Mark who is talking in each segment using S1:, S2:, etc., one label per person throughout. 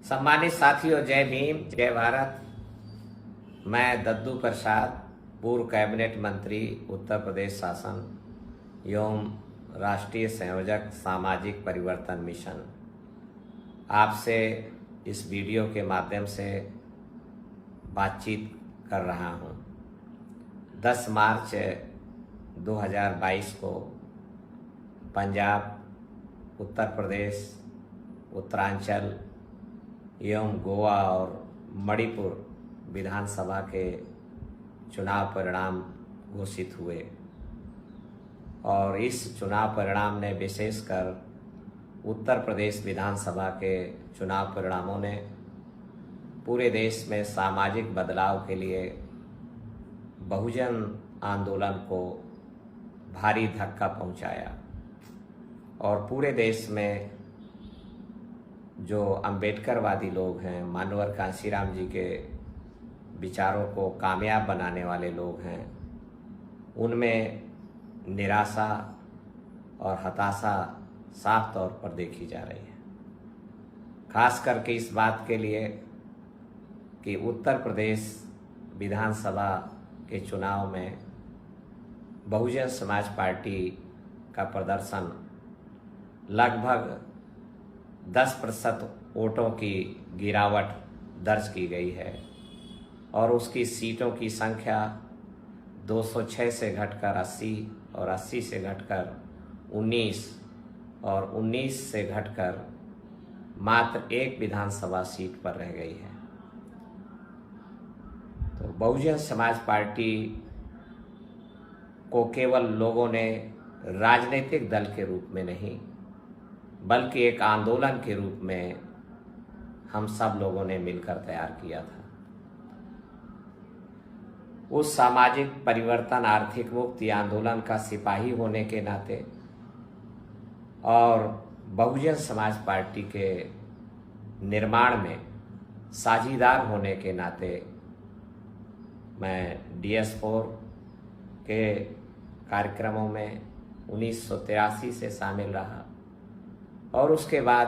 S1: सम्मानित साथियों, जय भीम, जय भारत। मैं दद्दू प्रसाद, पूर्व कैबिनेट मंत्री, उत्तर प्रदेश शासन एवं राष्ट्रीय संयोजक सामाजिक परिवर्तन मिशन, आपसे इस वीडियो के माध्यम से बातचीत कर रहा हूं। 10 मार्च 2022 को पंजाब, उत्तर प्रदेश, उत्तरांचल एवं गोवा और मणिपुर विधानसभा के चुनाव परिणाम घोषित हुए और इस चुनाव परिणाम ने विशेषकर उत्तर प्रदेश विधानसभा के चुनाव परिणामों ने पूरे देश में सामाजिक बदलाव के लिए बहुजन आंदोलन को भारी धक्का पहुंचाया और पूरे देश में जो अम्बेडकरवादी लोग हैं, मानवर कांशीराम जी के विचारों को कामयाब बनाने वाले लोग हैं, उनमें निराशा और हताशा साफ तौर पर देखी जा रही है। खास करके इस बात के लिए कि उत्तर प्रदेश विधानसभा के चुनाव में बहुजन समाज पार्टी का प्रदर्शन लगभग 10% वोटों की गिरावट दर्ज की गई है और उसकी सीटों की संख्या 206 से घटकर 80 और 80 से घटकर 19 और 19 से घटकर मात्र एक विधानसभा सीट पर रह गई है। तो बहुजन समाज पार्टी को केवल लोगों ने राजनीतिक दल के रूप में नहीं बल्कि एक आंदोलन के रूप में हम सब लोगों ने मिलकर तैयार किया था। उस सामाजिक परिवर्तन, आर्थिक मुक्ति आंदोलन का सिपाही होने के नाते और बहुजन समाज पार्टी के निर्माण में साझीदार होने के नाते मैं DS4 के कार्यक्रमों में 1983 से शामिल रहा और उसके बाद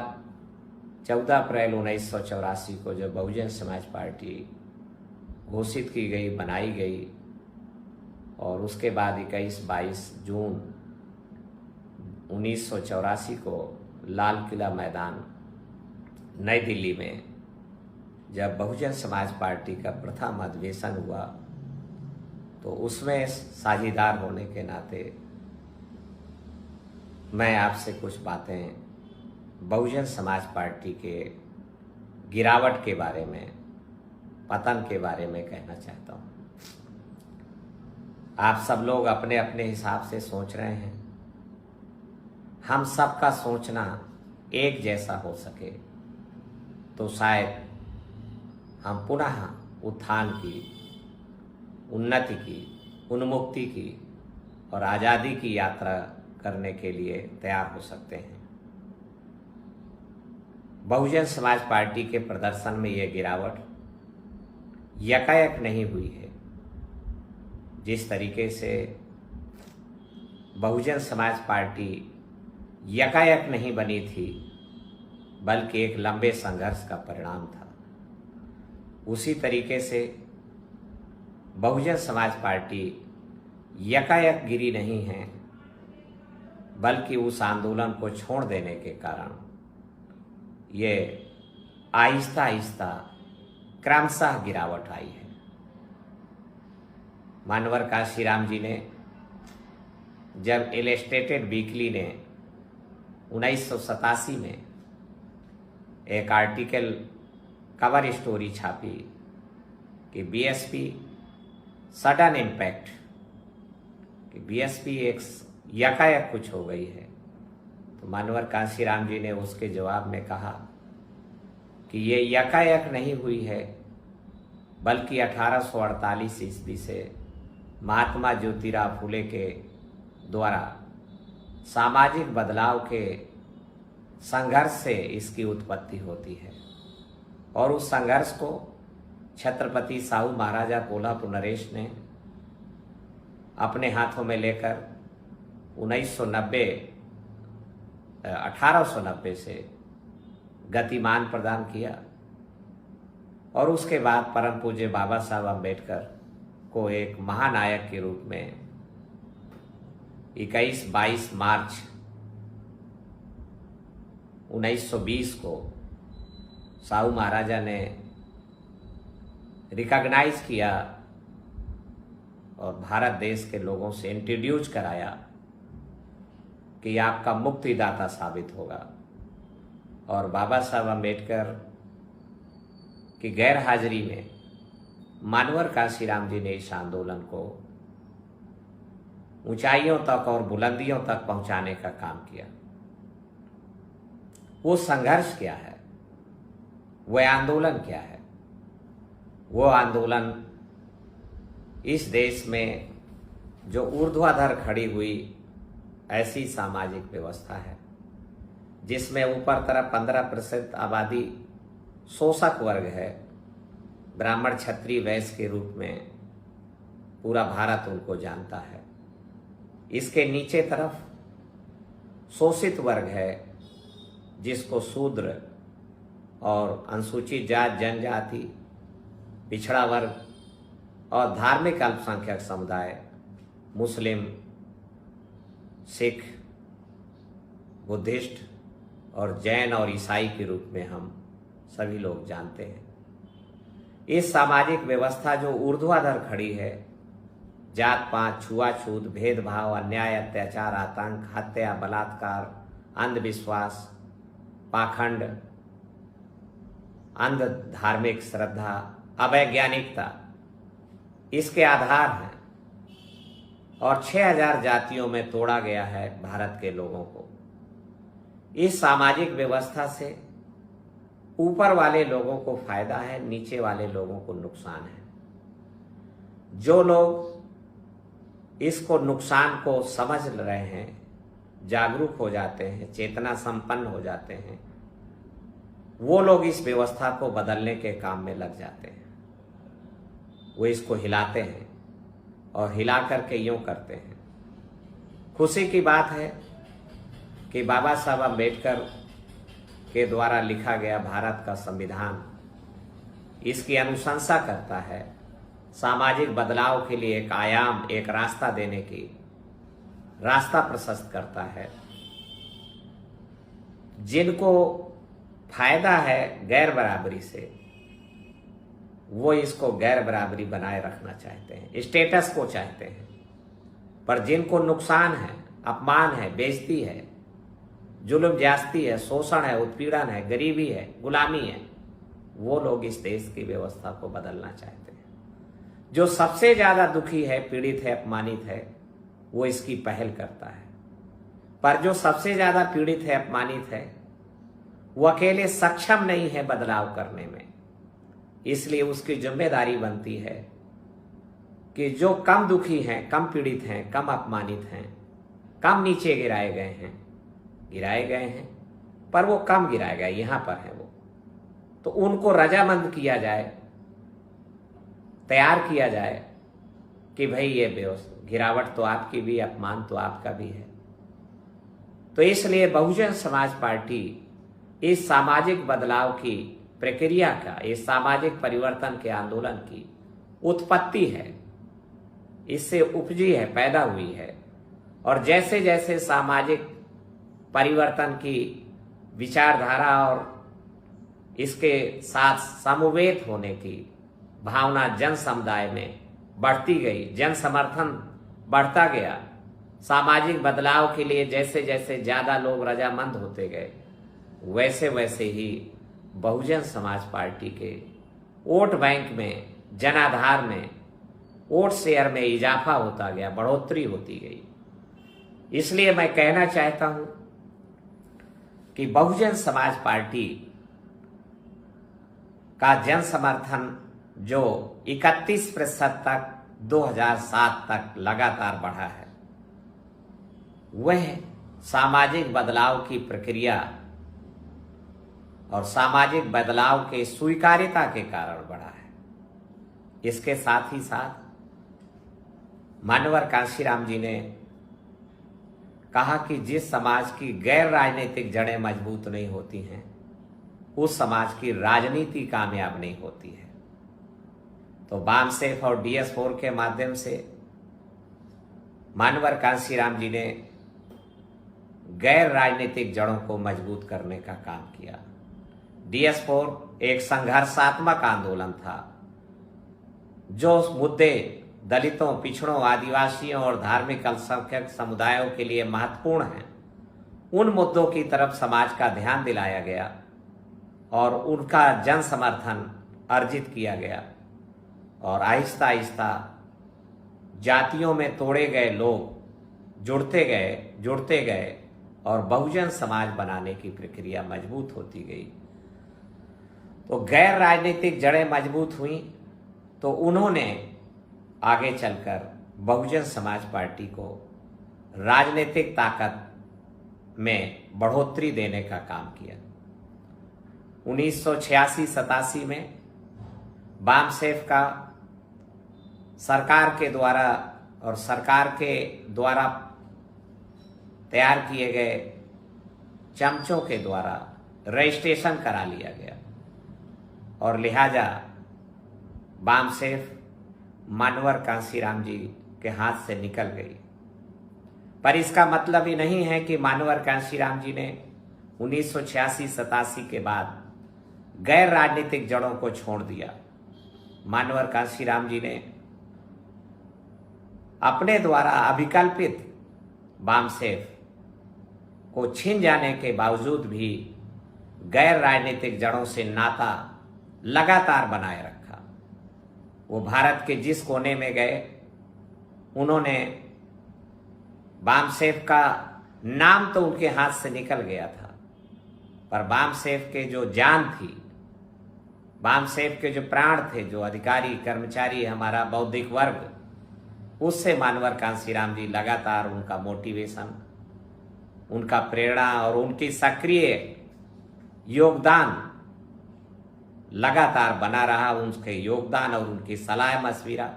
S1: 14 अप्रैल 1984 को जब बहुजन समाज पार्टी घोषित की गई, बनाई गई और उसके बाद 21-22 जून 1984 को लाल किला मैदान नई दिल्ली में जब बहुजन समाज पार्टी का प्रथम अधिवेशन हुआ तो उसमें साझीदार होने के नाते मैं आपसे कुछ बातें बहुजन समाज पार्टी के गिरावट के बारे में, पतन के बारे में कहना चाहता हूं। आप सब लोग अपने अपने हिसाब से सोच रहे हैं। हम सब का सोचना एक जैसा हो सके तो शायद हम पुनः उत्थान की, उन्नति की, उन्मुक्ति की और आज़ादी की यात्रा करने के लिए तैयार हो सकते हैं। बहुजन समाज पार्टी के प्रदर्शन में यह गिरावट यकायक नहीं हुई है। जिस तरीके से बहुजन समाज पार्टी यकायक नहीं बनी थी बल्कि एक लंबे संघर्ष का परिणाम था, उसी तरीके से बहुजन समाज पार्टी यकायक गिरी नहीं है बल्कि उस आंदोलन को छोड़ देने के कारण ये आहिस्ता आहिस्ता क्रमशः गिरावट आई है। मानवर कांशीराम जी ने जब इलस्ट्रेटेड वीकली ने 1987 में एक आर्टिकल कवर स्टोरी छापी कि BSP सडन इम्पैक्ट, कि BSP एक यकायक कुछ हो गई है, तो मानवर कांशीराम जी ने उसके जवाब में कहा कि ये यकायक नहीं हुई है बल्कि 1848 ईस्वी से महात्मा ज्योतिराव फुले के द्वारा सामाजिक बदलाव के संघर्ष से इसकी उत्पत्ति होती है और उस संघर्ष को छत्रपति साहू महाराजा कोल्हापुर नरेश ने अपने हाथों में लेकर 1890 से गतिमान प्रदान किया और उसके बाद परम पूज्य बाबा साहब अम्बेडकर को एक महानायक के रूप में 21-22 मार्च 1920 को साहू महाराजा ने रिकॉग्नाइज किया और भारत देश के लोगों से इंट्रोड्यूस कराया कि आपका मुक्तिदाता साबित होगा। और बाबा साहब अम्बेडकर की गैर हाजिरी में मानवर काशीराम जी ने इस आंदोलन को ऊंचाइयों तक और बुलंदियों तक पहुंचाने का काम किया। वो संघर्ष क्या है, वह आंदोलन क्या है? वो आंदोलन इस देश में जो ऊर्ध्वाधर खड़ी हुई ऐसी सामाजिक व्यवस्था है जिसमें ऊपर तरफ 15% आबादी शोषक वर्ग है, ब्राह्मण क्षत्रिय वैश्य के रूप में पूरा भारत उनको जानता है। इसके नीचे तरफ शोषित वर्ग है जिसको शूद्र और अनुसूचित जात, जनजाति, पिछड़ा वर्ग और धार्मिक अल्पसंख्यक समुदाय मुस्लिम, सिख, बुद्धिस्ट और जैन और ईसाई के रूप में हम सभी लोग जानते हैं। इस सामाजिक व्यवस्था जो ऊर्ध्वाधर खड़ी है, जात पात, छुआछूत, भेदभाव, अन्याय, अत्याचार, आतंक, हत्या, बलात्कार, अंधविश्वास, पाखंड, अंध धार्मिक श्रद्धा, अवैज्ञानिकता इसके आधार हैं और 6000 जातियों में तोड़ा गया है भारत के लोगों को। इस सामाजिक व्यवस्था से ऊपर वाले लोगों को फायदा है, नीचे वाले लोगों को नुकसान है। जो लोग इसको नुकसान को समझ रहे हैं, जागरूक हो जाते हैं, चेतना संपन्न हो जाते हैं, वो लोग इस व्यवस्था को बदलने के काम में लग जाते हैं। वो इसको हिलाते हैं और हिला करके यूं करते हैं। खुशी की बात है कि बाबा साहब अम्बेडकर के द्वारा लिखा गया भारत का संविधान इसकी अनुशंसा करता है, सामाजिक बदलाव के लिए एक आयाम, एक रास्ता देने की रास्ता प्रशस्त करता है। जिनको फायदा है गैर बराबरी से, वो इसको गैर बराबरी बनाए रखना चाहते हैं, स्टेटस को चाहते हैं। पर जिनको नुकसान है, अपमान है, बेइज्जती है, जुल्म ज्यादती है, शोषण है, उत्पीड़न है, गरीबी है, गुलामी है, वो लोग इस देश की व्यवस्था को बदलना चाहते हैं। जो सबसे ज्यादा दुखी है, पीड़ित है, अपमानित है, वो इसकी पहल करता है। पर जो सबसे ज्यादा पीड़ित है, अपमानित है, वो अकेले सक्षम नहीं है बदलाव करने में। इसलिए उसकी जिम्मेदारी बनती है कि जो कम दुखी हैं, कम पीड़ित हैं, कम अपमानित हैं, कम नीचे गिराए गए हैं, पर वो कम गिराए गए, यहां पर है वो, तो उनको रजामंद किया जाए, तैयार किया जाए कि भाई ये गिरावट तो आपकी भी, अपमान तो आपका भी है। तो इसलिए बहुजन समाज पार्टी इस सामाजिक बदलाव की प्रक्रिया का, इस सामाजिक परिवर्तन के आंदोलन की उत्पत्ति है, इससे उपजी है, पैदा हुई है। और जैसे जैसे सामाजिक परिवर्तन की विचारधारा और इसके साथ समवेत होने की भावना जन समुदाय में बढ़ती गई, जन समर्थन बढ़ता गया, सामाजिक बदलाव के लिए जैसे जैसे ज्यादा लोग रजामंद होते गए, वैसे वैसे ही बहुजन समाज पार्टी के वोट बैंक में, जनाधार में, वोट शेयर में इजाफा होता गया, बढ़ोतरी होती गई। इसलिए मैं कहना चाहता हूं कि बहुजन समाज पार्टी का जन समर्थन जो 31% तक 2007 तक लगातार बढ़ा है, वह सामाजिक बदलाव की प्रक्रिया और सामाजिक बदलाव के स्वीकार्यता के कारण बढ़ा है। इसके साथ ही साथ मानवर काशीराम जी ने कहा कि जिस समाज की गैर राजनीतिक जड़ें मजबूत नहीं होती हैं, उस समाज की राजनीति कामयाब नहीं होती है। तो बामसेफ और DS4 के माध्यम से मानवर कांशीराम जी ने गैर राजनीतिक जड़ों को मजबूत करने का काम किया। DS4 एक संघर्षात्मक आंदोलन था जो मुद्दे दलितों, पिछड़ों, आदिवासियों और धार्मिक अल्पसंख्यक समुदायों के लिए महत्वपूर्ण हैं, उन मुद्दों की तरफ समाज का ध्यान दिलाया गया और उनका जन समर्थन अर्जित किया गया और आहिस्ता आहिस्ता जातियों में तोड़े गए लोग जुड़ते गए और बहुजन समाज बनाने की प्रक्रिया मजबूत होती गई। तो गैर राजनीतिक जड़ें मजबूत हुई तो उन्होंने आगे चलकर बहुजन समाज पार्टी को राजनीतिक ताकत में बढ़ोतरी देने का काम किया। 1986-87 में बामसेफ का सरकार के द्वारा तैयार किए गए चमचों के द्वारा रजिस्ट्रेशन करा लिया गया और लिहाजा बामसेफ मानवर कांशीराम जी के हाथ से निकल गई। पर इसका मतलब ही नहीं है कि मानवर कांशीराम जी ने 1986-87 के बाद गैर राजनीतिक जड़ों को छोड़ दिया। मानवर कांशीराम जी ने अपने द्वारा अभिकल्पित बामसेफ को छिन जाने के बावजूद भी गैर राजनीतिक जड़ों से नाता लगातार बनाए रखा। वो भारत के जिस कोने में गए उन्होंने बामसेफ का नाम तो उनके हाथ से निकल गया था, पर बामसेफ के जो जान थी, बामसेफ के जो प्राण थे, जो अधिकारी कर्मचारी हमारा बौद्धिक वर्ग, उससे मानवर कांशीराम जी लगातार उनका मोटिवेशन, उनका प्रेरणा और उनकी सक्रिय योगदान लगातार बना रहा। उनके योगदान और उनकी सलाह मशविरा,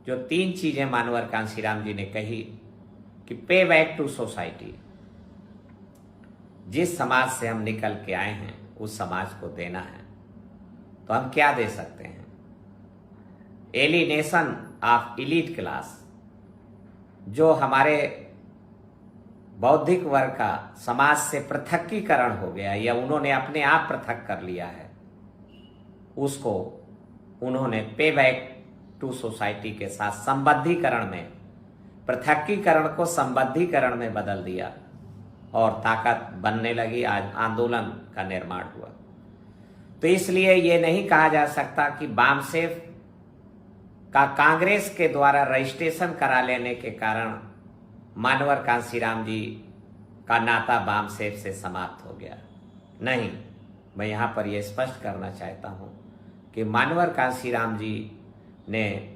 S1: जो 3 चीजें मानवर कांशीराम जी ने कही कि पे बैक टू सोसाइटी, जिस समाज से हम निकल के आए हैं उस समाज को देना है। तो हम क्या दे सकते हैं? एलिनेशन ऑफ इलीट क्लास, जो हमारे बौद्धिक वर्ग का समाज से पृथकीकरण हो गया या उन्होंने अपने आप पृथक कर लिया है, उसको उन्होंने पे बैक टू सोसाइटी के साथ संबद्धीकरण में, पृथकीकरण को संबद्धीकरण में बदल दिया और ताकत बनने लगी। आज आंदोलन का निर्माण हुआ। तो इसलिए ये नहीं कहा जा सकता कि बामसेफ का कांग्रेस के द्वारा रजिस्ट्रेशन करा लेने के कारण मानवर कांशीराम जी का नाता बामसेफ से समाप्त हो गया। नहीं, मैं यहाँ पर यह स्पष्ट करना चाहता हूँ कि मानवर कांशीराम जी ने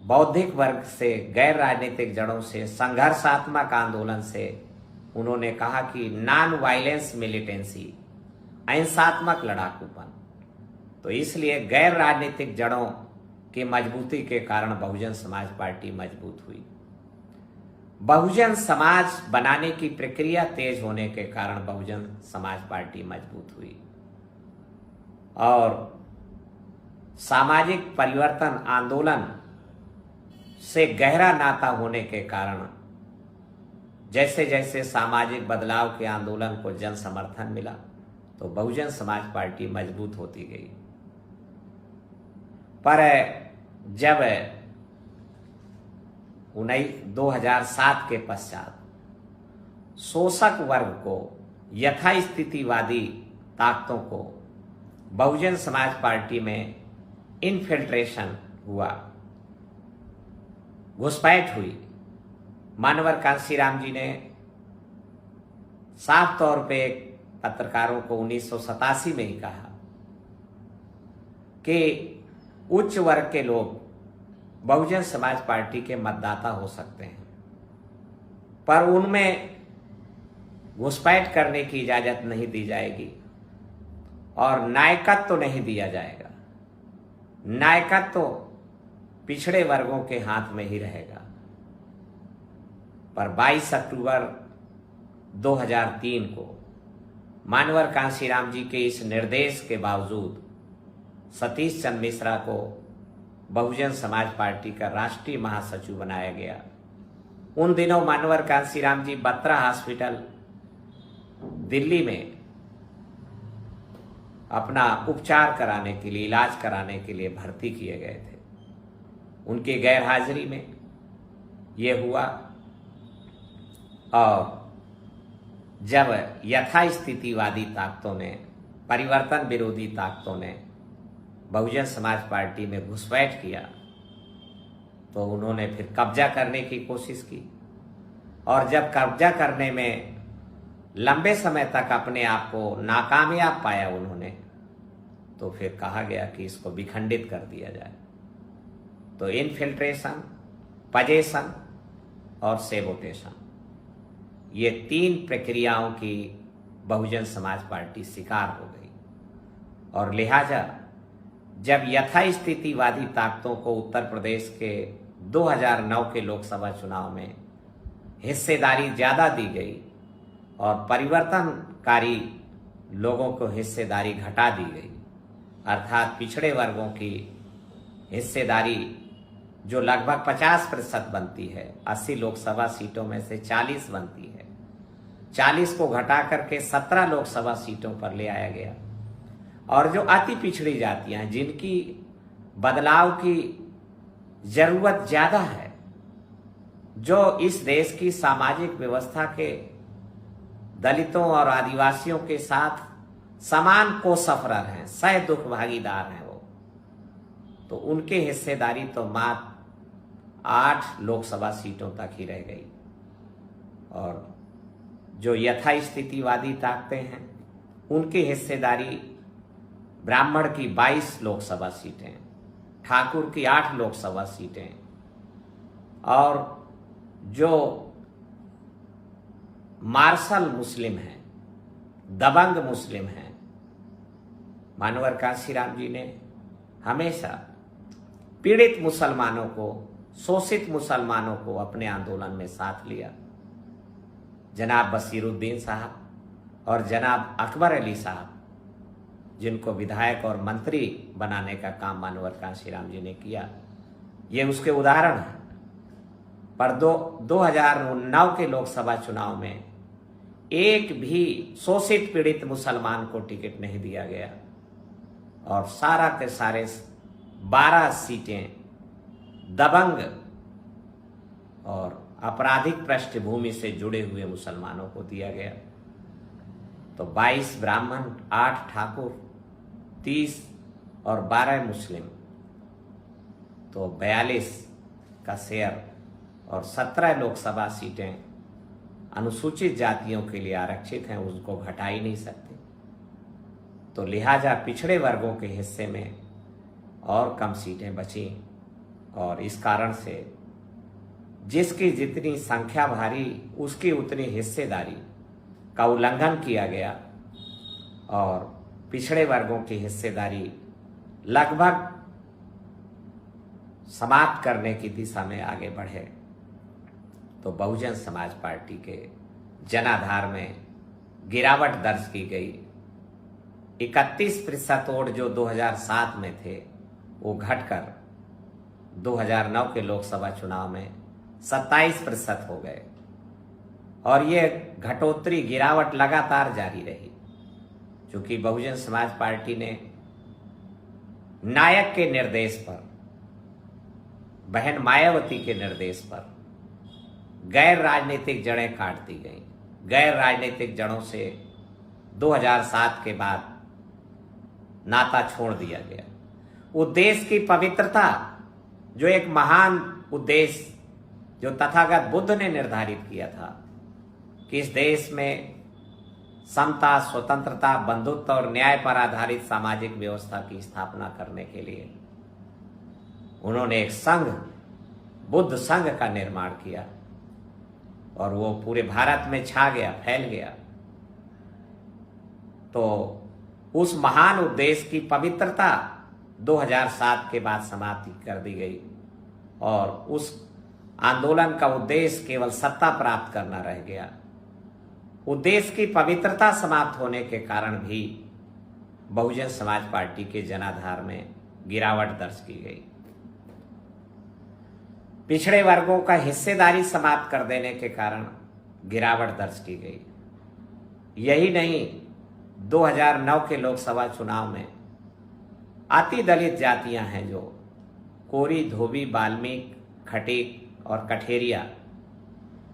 S1: बौद्धिक वर्ग से, गैर राजनीतिक जड़ों से, संघर्षात्मक आंदोलन से उन्होंने कहा कि नॉन वायलेंस मिलिटेंसी, अहिंसात्मक लड़ाकूपन। तो इसलिए गैर राजनीतिक जड़ों की मजबूती के कारण बहुजन समाज पार्टी मजबूत हुई। बहुजन समाज बनाने की प्रक्रिया तेज होने के कारण बहुजन समाज पार्टी मजबूत हुई और सामाजिक परिवर्तन आंदोलन से गहरा नाता होने के कारण जैसे जैसे सामाजिक बदलाव के आंदोलन को जन समर्थन मिला तो बहुजन समाज पार्टी मजबूत होती गई। पर जब 2007 के पश्चात शोषक वर्ग को, यथास्थितिवादी ताकतों को बहुजन समाज पार्टी में इन्फिल्ट्रेशन हुआ, घुसपैठ हुई, मानवर कांशीराम जी ने साफ तौर पे पत्रकारों को 1987 में ही कहा कि उच्च वर्ग के लोग बहुजन समाज पार्टी के मतदाता हो सकते हैं, पर उनमें घुसपैठ करने की इजाजत नहीं दी जाएगी और नायकत्व तो नहीं दिया जाएगा। नायकत्व तो पिछड़े वर्गों के हाथ में ही रहेगा। पर 22 अक्टूबर 2003 को मानवर कांशीराम जी के इस निर्देश के बावजूद सतीश चंद्र मिश्रा को बहुजन समाज पार्टी का राष्ट्रीय महासचिव बनाया गया। उन दिनों मानवर कांशीराम जी बत्रा हॉस्पिटल दिल्ली में अपना उपचार कराने के लिए, इलाज कराने के लिए भर्ती किए गए थे। उनकी गैरहाजिरी में ये हुआ और जब यथास्थितिवादी ताकतों ने, परिवर्तन विरोधी ताकतों ने बहुजन समाज पार्टी में घुसपैठ किया तो उन्होंने फिर कब्जा करने की कोशिश की और जब कब्जा करने में लंबे समय तक अपने आप को नाकामयाब पाया उन्होंने, तो फिर कहा गया कि इसको विखंडित कर दिया जाए। तो इन्फिल्ट्रेशन, पजेशन और सेबोटेशन, ये 3 प्रक्रियाओं की बहुजन समाज पार्टी शिकार हो गई और लिहाजा जब यथास्थितिवादी ताकतों को उत्तर प्रदेश के 2009 के लोकसभा चुनाव में हिस्सेदारी ज़्यादा दी गई और परिवर्तनकारी लोगों को हिस्सेदारी घटा दी गई, अर्थात पिछड़े वर्गों की हिस्सेदारी जो लगभग 50% बनती है, 80 लोकसभा सीटों में से 40 बनती है, 40 को घटा करके 17 लोकसभा सीटों पर ले आया गया। और जो अति पिछड़ी जातियां हैं, जिनकी बदलाव की जरूरत ज्यादा है, जो इस देश की सामाजिक व्यवस्था के दलितों और आदिवासियों के साथ समान को सफरर हैं, सह दुख भागीदार हैं वो, तो उनके हिस्सेदारी तो मात्र 8 लोकसभा सीटों तक ही रह गई। और जो यथास्थितिवादी ताकतें हैं उनकी हिस्सेदारी ब्राह्मण की 22 लोकसभा सीटें, ठाकुर की 8 लोकसभा सीटें और जो मार्शल मुस्लिम हैं, दबंग मुस्लिम हैं, मानवर कांशीराम जी ने हमेशा पीड़ित मुसलमानों को, शोषित मुसलमानों को अपने आंदोलन में साथ लिया। जनाब बसीरुद्दीन साहब और जनाब अकबर अली साहब, जिनको विधायक और मंत्री बनाने का काम मानवर कांशीराम जी ने किया, ये उसके उदाहरण हैं। पर 2009 के लोकसभा चुनाव में एक भी शोषित पीड़ित मुसलमान को टिकट नहीं दिया गया और सारा के सारे 12 सीटें दबंग और आपराधिक पृष्ठभूमि से जुड़े हुए मुसलमानों को दिया गया। तो 22 ब्राह्मण, 8 ठाकुर, 30 और 12 मुस्लिम, तो 42 का शेयर और 17 लोकसभा सीटें अनुसूचित जातियों के लिए आरक्षित हैं, उसको घटा ही नहीं सकते। तो लिहाजा पिछड़े वर्गों के हिस्से में और कम सीटें बची और इस कारण से जिसकी जितनी संख्या भारी उसकी उतनी हिस्सेदारी का उल्लंघन किया गया और पिछड़े वर्गों की हिस्सेदारी लगभग समाप्त करने की दिशा में आगे बढ़े। तो बहुजन समाज पार्टी के जनाधार में गिरावट दर्ज की गई। 31% वोट जो 2007 में थे वो घटकर 2009 के लोकसभा चुनाव में 27% हो गए और ये घटोत्तरी गिरावट लगातार जारी रही, क्योंकि बहुजन समाज पार्टी ने नायक के निर्देश पर, बहन मायावती के निर्देश पर गैर राजनीतिक जड़ें काट दी गई। गैर राजनीतिक जड़ों से 2007 के बाद नाता छोड़ दिया गया। उद्देश्य की पवित्रता, जो एक महान उद्देश्य जो तथागत बुद्ध ने निर्धारित किया था कि इस देश में समता, स्वतंत्रता, बंधुत्व और न्याय पर आधारित सामाजिक व्यवस्था की स्थापना करने के लिए उन्होंने एक संघ, बुद्ध संघ का निर्माण किया और वो पूरे भारत में छा गया, फैल गया। तो उस महान उद्देश्य की पवित्रता 2007 के बाद समाप्त कर दी गई और उस आंदोलन का उद्देश्य केवल सत्ता प्राप्त करना रह गया। उद्देश्य की पवित्रता समाप्त होने के कारण भी बहुजन समाज पार्टी के जनाधार में गिरावट दर्ज की गई। पिछड़े वर्गों का हिस्सेदारी समाप्त कर देने के कारण गिरावट दर्ज की गई। यही नहीं, 2009 के लोकसभा चुनाव में अति दलित जातियां हैं जो कोरी, धोबी, वाल्मीकि, खटीक और कठेरिया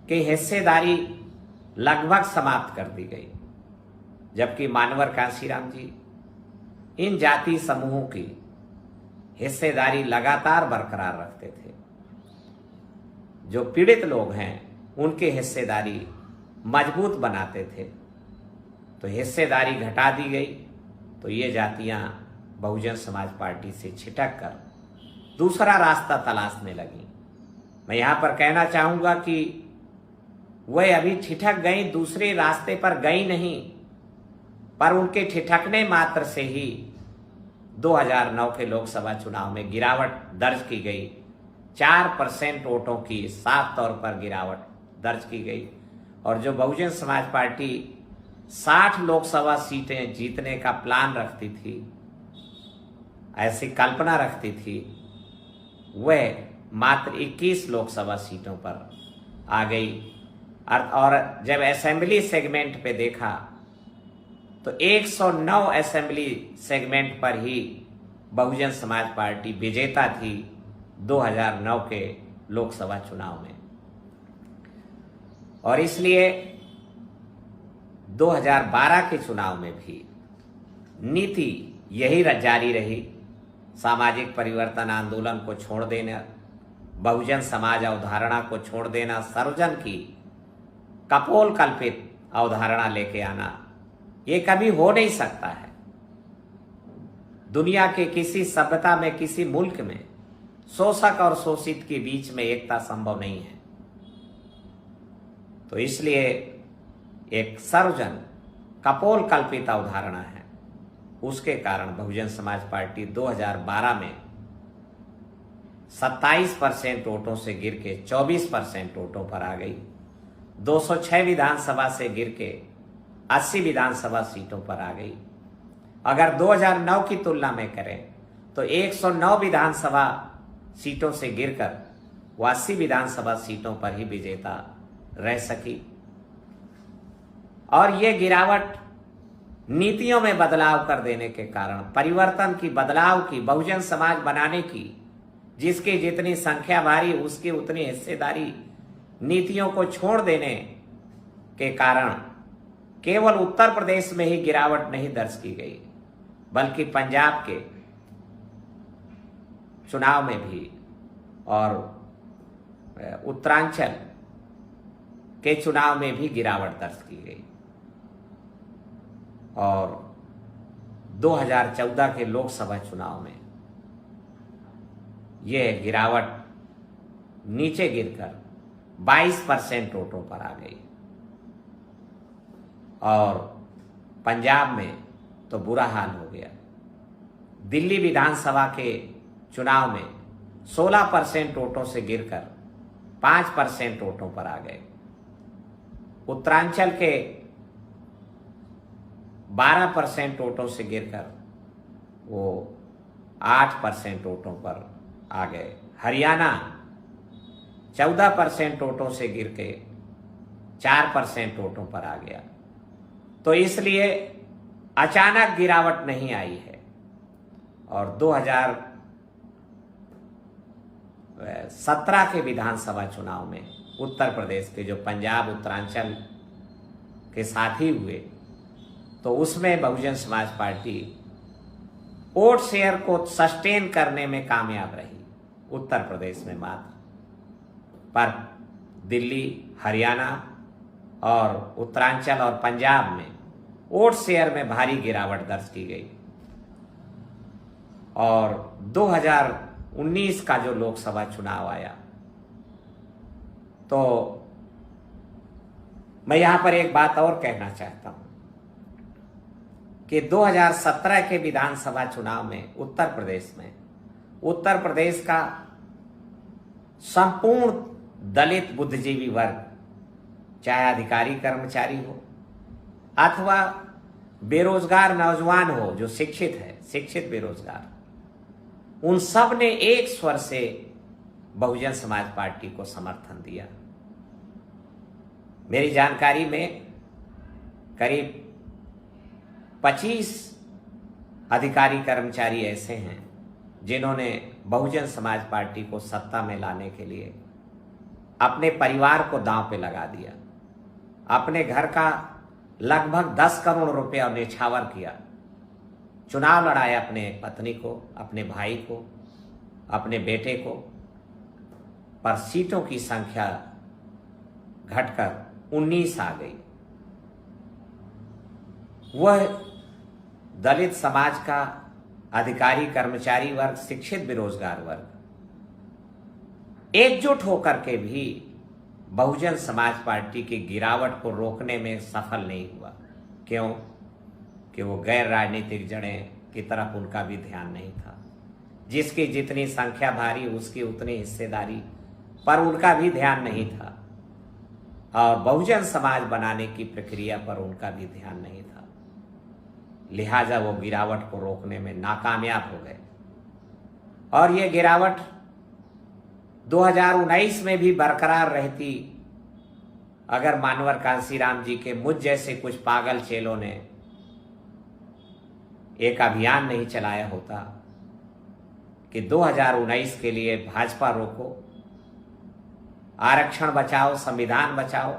S1: के हिस्सेदारी लगभग समाप्त कर दी गई, जबकि मानवर कांशीराम जी इन जाति समूहों की हिस्सेदारी लगातार बरकरार रखते थे। जो पीड़ित लोग हैं उनके हिस्सेदारी मजबूत बनाते थे, तो हिस्सेदारी घटा दी गई, तो ये जातियां बहुजन समाज पार्टी से छिटक कर दूसरा रास्ता तलाशने लगी। मैं यहां पर कहना चाहूंगा कि वह अभी ठिठक गई, दूसरे रास्ते पर गई नहीं, पर उनके ठिठकने मात्र से ही 2009 के लोकसभा चुनाव में गिरावट दर्ज की गई। 4% वोटों की साफ तौर पर गिरावट दर्ज की गई। और जो बहुजन समाज पार्टी 60 लोकसभा सीटें जीतने का प्लान रखती थी, ऐसी कल्पना रखती थी, वह मात्र 21 लोकसभा सीटों पर आ गई। और जब असेंबली सेगमेंट पे देखा तो 109 असेंबली सेगमेंट पर ही बहुजन समाज पार्टी विजेता थी 2009 के लोकसभा चुनाव में। और इसलिए 2012 के चुनाव में भी नीति यही जारी रही, सामाजिक परिवर्तन आंदोलन को छोड़ देना, बहुजन समाज अवधारणा को छोड़ देना, सर्वजन की कपोल कल्पित अवधारणा लेके आना, ये कभी हो नहीं सकता है। दुनिया के किसी सभ्यता में, किसी मुल्क में शोषक और शोषित के बीच में एकता संभव नहीं है। तो इसलिए एक सर्वजन कपोल कल्पित अवधारणा है, उसके कारण बहुजन समाज पार्टी 2012 में 27% वोटों से गिर के 24% वोटों पर आ गई। 206 विधानसभा से गिर के 80 विधानसभा सीटों पर आ गई। अगर 2009 की तुलना में करें तो 109 विधानसभा सीटों से गिरकर वो 80 विधानसभा सीटों पर ही विजेता रह सकी। और ये गिरावट नीतियों में बदलाव कर देने के कारण, परिवर्तन की, बदलाव की, बहुजन समाज बनाने की, जिसकी जितनी संख्या भारी उसकी उतनी हिस्सेदारी, नीतियों को छोड़ देने के कारण केवल उत्तर प्रदेश में ही गिरावट नहीं दर्ज की गई, बल्कि पंजाब के चुनाव में भी और उत्तरांचल के चुनाव में भी गिरावट दर्ज की गई। और 2014 के लोकसभा चुनाव में यह गिरावट नीचे गिरकर 22% वोटों पर आ गई। और पंजाब में तो बुरा हाल हो गया। दिल्ली विधानसभा के चुनाव में 16% वोटों से गिरकर 5% वोटों पर आ गए। उत्तरांचल के 12% वोटों से गिरकर वो 8% वोटों पर आ गए। हरियाणा 14% वोटों से गिर के 4% वोटों पर आ गया। तो इसलिए अचानक गिरावट नहीं आई है। और 2017 के विधानसभा चुनाव में उत्तर प्रदेश के, जो पंजाब उत्तरांचल के साथ ही हुए, तो उसमें Bahujan Samaj party vote share को सस्टेन करने में कामयाब रही। उत्तर प्रदेश में मात्र, पर दिल्ली, हरियाणा और उत्तरांचल और पंजाब में वोट शेयर में भारी गिरावट दर्ज की गई। और 2019 का जो लोकसभा चुनाव आया, तो मैं यहां पर एक बात और कहना चाहता हूं कि 2017 के विधानसभा चुनाव में उत्तर प्रदेश का संपूर्ण दलित बुद्धिजीवी वर्ग, चाहे अधिकारी कर्मचारी हो, अथवा बेरोजगार नौजवान हो जो शिक्षित है, शिक्षित बेरोजगार, उन सब ने एक स्वर से बहुजन समाज पार्टी को समर्थन दिया। मेरी जानकारी में करीब 25 अधिकारी कर्मचारी ऐसे हैं जिन्होंने बहुजन समाज पार्टी को सत्ता में लाने के लिए अपने परिवार को दांव पे लगा दिया, अपने घर का लगभग 10 करोड़ रुपया न्यौछावर किया, चुनाव लड़ाया अपने पत्नी को, अपने भाई को, अपने बेटे को, पर सीटों की संख्या घटकर 19 आ गई। वह दलित समाज का अधिकारी कर्मचारी वर्ग, शिक्षित बेरोजगार वर्ग एकजुट होकर के भी बहुजन समाज पार्टी की गिरावट को रोकने में सफल नहीं हुआ। क्यों? कि वो गैर राजनीतिक जड़ें की तरफ उनका भी ध्यान नहीं था। जिसकी जितनी संख्या भारी उसकी उतनी हिस्सेदारी पर उनका भी ध्यान नहीं था, और बहुजन समाज बनाने की प्रक्रिया पर उनका भी ध्यान नहीं था। लिहाजा वो गिरावट को रोकने में नाकामयाब हो गए, और ये गिरावट 2019 में भी बरकरार रहती अगर मानवर कांसीराम जी के मुझ जैसे कुछ पागल चेलों ने एक अभियान नहीं चलाया होता कि 2019 के लिए भाजपा रोको, आरक्षण बचाओ, संविधान बचाओ,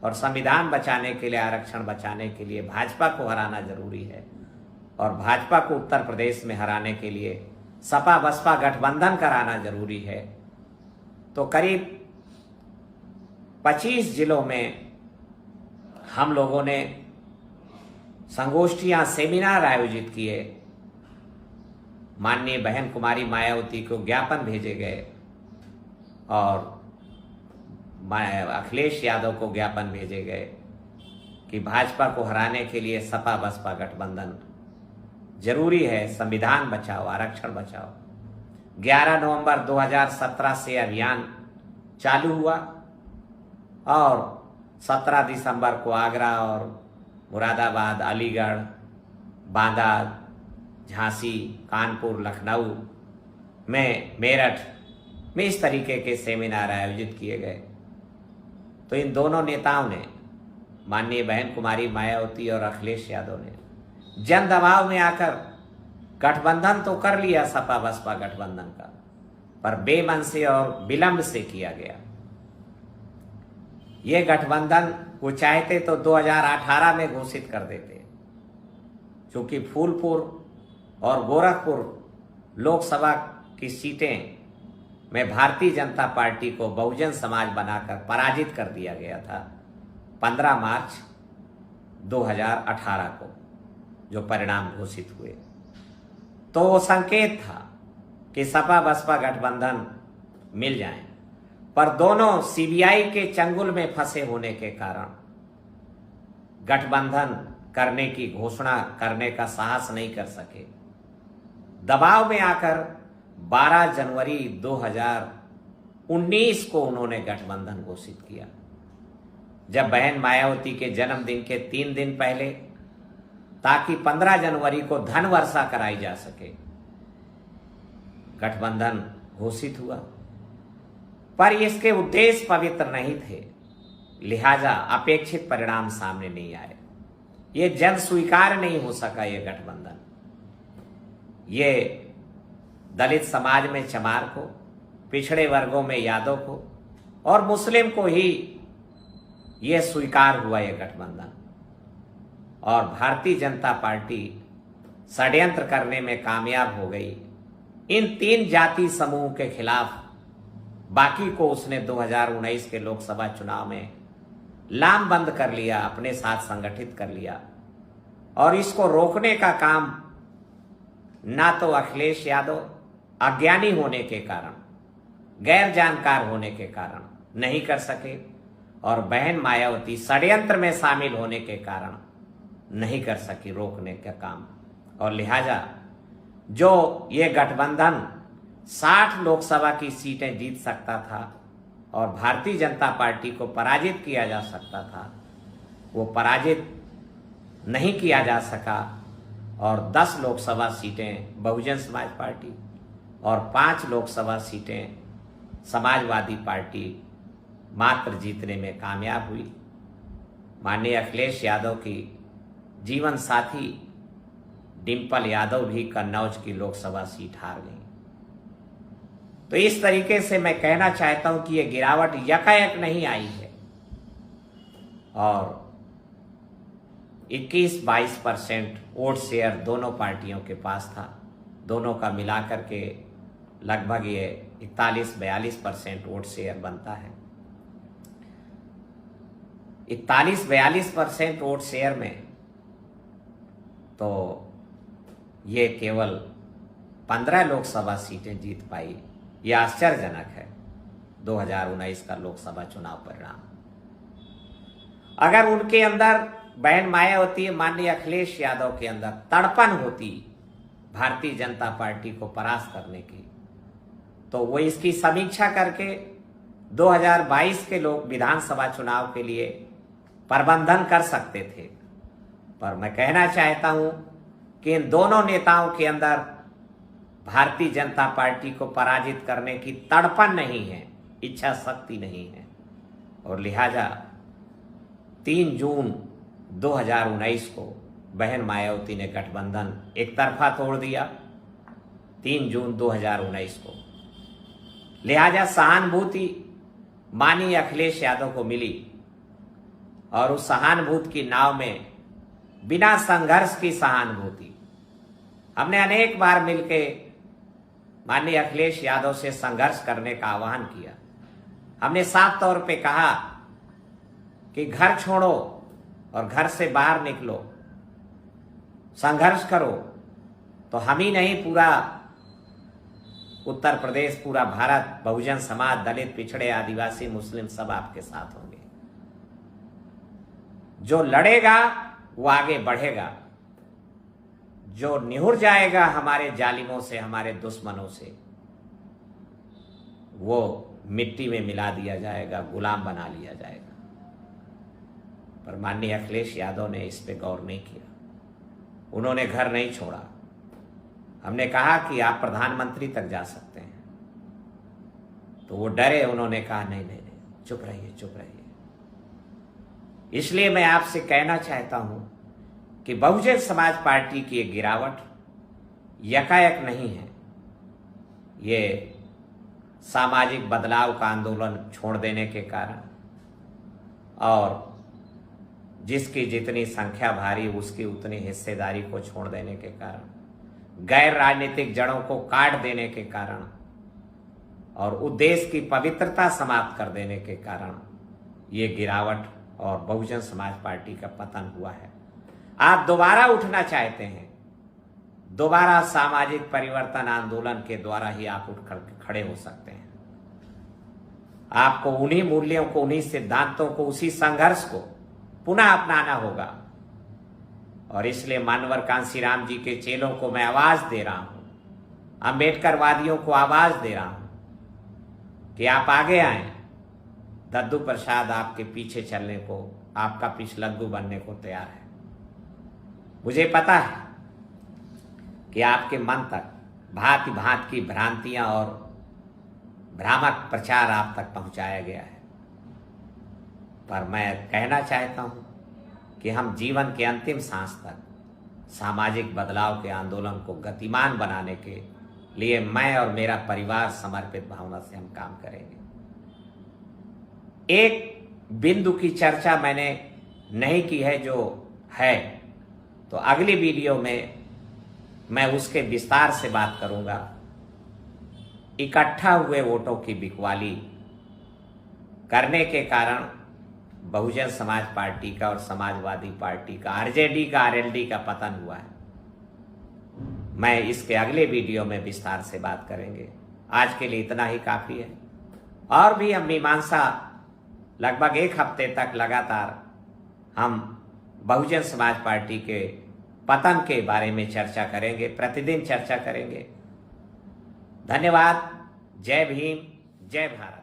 S1: और संविधान बचाने के लिए, आरक्षण बचाने के लिए भाजपा को हराना जरूरी है, और भाजपा को उत्तर प्रदेश में हराने के लिए सपा बसपा गठबंधन कराना जरूरी है। तो करीब 25 जिलों में हम लोगों ने संगोष्ठियां, सेमिनार आयोजित किए। माननीय बहन कुमारी मायावती को ज्ञापन भेजे गए, और अखिलेश यादव को ज्ञापन भेजे गए कि भाजपा को हराने के लिए सपा बसपा गठबंधन जरूरी है, संविधान बचाओ, आरक्षण बचाओ। 11 नवंबर 2017 से अभियान चालू हुआ, और 17 दिसंबर को आगरा और मुरादाबाद, अलीगढ़, बांदा, झांसी, कानपुर, लखनऊ में, मेरठ में इस तरीके के सेमिनार आयोजित किए गए। तो इन दोनों नेताओं ने, माननीय बहन कुमारी मायावती और अखिलेश यादव ने जन दबाव में आकर गठबंधन तो कर लिया, सपा बसपा गठबंधन का, पर बेमन से और विलंब से किया गया। ये गठबंधन वो चाहते तो 2018 में घोषित कर देते, क्योंकि फूलपुर और गोरखपुर लोकसभा की सीटें में भारतीय जनता पार्टी को बहुजन समाज बनाकर पराजित कर दिया गया था 15 मार्च 2018 को, जो परिणाम घोषित हुए। तो वो संकेत था कि सपा बसपा गठबंधन मिल जाए, पर दोनों सीबीआई के चंगुल में फंसे होने के कारण गठबंधन करने की घोषणा करने का साहस नहीं कर सके। दबाव में आकर 12 जनवरी 2019 को उन्होंने गठबंधन घोषित किया, जब बहन मायावती के जन्मदिन के 3 दिन पहले, ताकि 15 जनवरी को धन वर्षा कराई जा सके, गठबंधन घोषित हुआ। पर इसके उद्देश्य पवित्र नहीं थे, लिहाजा अपेक्षित परिणाम सामने नहीं आए। ये जन स्वीकार नहीं हो सका ये गठबंधन। ये दलित समाज में चमार को, पिछड़े वर्गों में यादव को और मुस्लिम को ही ये स्वीकार हुआ ये गठबंधन, और भारतीय जनता पार्टी षड्यंत्र करने में कामयाब हो गई। इन 3 जाति समूह के खिलाफ बाकी को उसने 2019 के लोकसभा चुनाव में लामबंद कर लिया, अपने साथ संगठित कर लिया, और इसको रोकने का काम ना तो अखिलेश यादव अज्ञानी होने के कारण, गैर जानकार होने के कारण नहीं कर सके, और बहन मायावती षड्यंत्र में शामिल होने के कारण नहीं कर सकी रोकने का काम। और लिहाजा जो ये गठबंधन 60 लोकसभा की सीटें जीत सकता था और भारतीय जनता पार्टी को पराजित किया जा सकता था, वो पराजित नहीं किया जा सका और 10 लोकसभा सीटें बहुजन समाज पार्टी और 5 लोकसभा सीटें समाजवादी पार्टी मात्र जीतने में कामयाब हुई। माननीय अखिलेश यादव की जीवन साथी डिंपल यादव भी कन्नौज की लोकसभा सीट हार गई। तो इस तरीके से मैं कहना चाहता हूं कि यह गिरावट यकायक नहीं आई है और 21-22% वोट शेयर दोनों पार्टियों के पास था। दोनों का मिलाकर के लगभग ये 41-42% वोट शेयर बनता है। 41-42% वोट शेयर में तो ये केवल 15 लोकसभा सीटें जीत पाई। यह आश्चर्यजनक है 2019 का लोकसभा चुनाव परिणाम। अगर उनके अंदर बहन मायावती माननीय अखिलेश यादव के अंदर तड़पन होती भारतीय जनता पार्टी को परास्त करने की, तो वो इसकी समीक्षा करके 2022 के लोक विधानसभा चुनाव के लिए प्रबंधन कर सकते थे। पर मैं कहना चाहता हूं कि इन दोनों नेताओं के अंदर भारतीय जनता पार्टी को पराजित करने की तड़पन नहीं है, इच्छा शक्ति नहीं है और लिहाजा 3 जून 2019 को बहन मायावती ने गठबंधन एक तरफा तोड़ दिया। 3 जून 2019 को लिहाजा सहानुभूति माननीय अखिलेश यादव को मिली और उस सहानुभूति की नाव में बिना संघर्ष की सहानुभूति हमने अनेक बार मिलकर माननीय अखिलेश यादव से संघर्ष करने का आह्वान किया। हमने साफ तौर पे कहा कि घर छोड़ो और घर से बाहर निकलो, संघर्ष करो, तो हम ही नहीं पूरा उत्तर प्रदेश, पूरा भारत, बहुजन समाज, दलित, पिछड़े, आदिवासी, मुस्लिम सब आपके साथ होंगे। जो लड़ेगा वो आगे बढ़ेगा, जो निहुर जाएगा हमारे जालिमों से, हमारे दुश्मनों से, वो मिट्टी में मिला दिया जाएगा, गुलाम बना लिया जाएगा। पर माननीय अखिलेश यादव ने इस पे गौर नहीं किया। उन्होंने घर नहीं छोड़ा। हमने कहा कि आप प्रधानमंत्री तक जा सकते हैं, तो वो डरे। उन्होंने कहा नहीं नहीं नहीं, चुप रहिए, चुप रहिए। इसलिए मैं आपसे कहना चाहता हूं कि बहुजन समाज पार्टी की ये गिरावट यकायक नहीं है। ये सामाजिक बदलाव का आंदोलन छोड़ देने के कारण और जिसकी जितनी संख्या भारी उसकी उतनी हिस्सेदारी को छोड़ देने के कारण, गैर राजनीतिक जड़ों को काट देने के कारण और उद्देश्य की पवित्रता समाप्त कर देने के कारण ये गिरावट और बहुजन समाज पार्टी का पतन हुआ है। आप दोबारा उठना चाहते हैं, दोबारा सामाजिक परिवर्तन आंदोलन के द्वारा ही आप उठ खड़े हो सकते हैं। आपको उन्हीं मूल्यों को, उन्हीं सिद्धांतों को, उसी संघर्ष को पुनः अपनाना होगा। और इसलिए मानवर कांशीराम जी के चेलों को मैं आवाज दे रहा हूं, अंबेडकरवादियों को आवाज दे रहा हूं कि आप आगे आए। दद्दू प्रसाद आपके पीछे चलने को, आपका पिछलग्गू बनने को तैयार है। मुझे पता है कि आपके मन तक भांति भांति की भ्रांतियां और भ्रामक प्रचार आप तक पहुंचाया गया है। पर मैं कहना चाहता हूं कि हम जीवन के अंतिम सांस तक सामाजिक बदलाव के आंदोलन को गतिमान बनाने के लिए मैं और मेरा परिवार समर्पित भावना से हम काम करेंगे। एक बिंदु की चर्चा मैंने नहीं की है, जो है तो अगली वीडियो में मैं उसके विस्तार से बात करूंगा। इकट्ठा हुए वोटों की बिकवाली करने के कारण बहुजन समाज पार्टी का और समाजवादी पार्टी का, आरजेडी का, आरएलडी का पतन हुआ है। मैं इसके अगले वीडियो में विस्तार से बात करेंगे। आज के लिए इतना ही काफी है। और भी हम मीमांसा लगभग 1 हफ्ते तक लगातार हम बहुजन समाज पार्टी के पतन के बारे में चर्चा करेंगे, प्रतिदिन चर्चा करेंगे। धन्यवाद। जय भीम, जय भारत।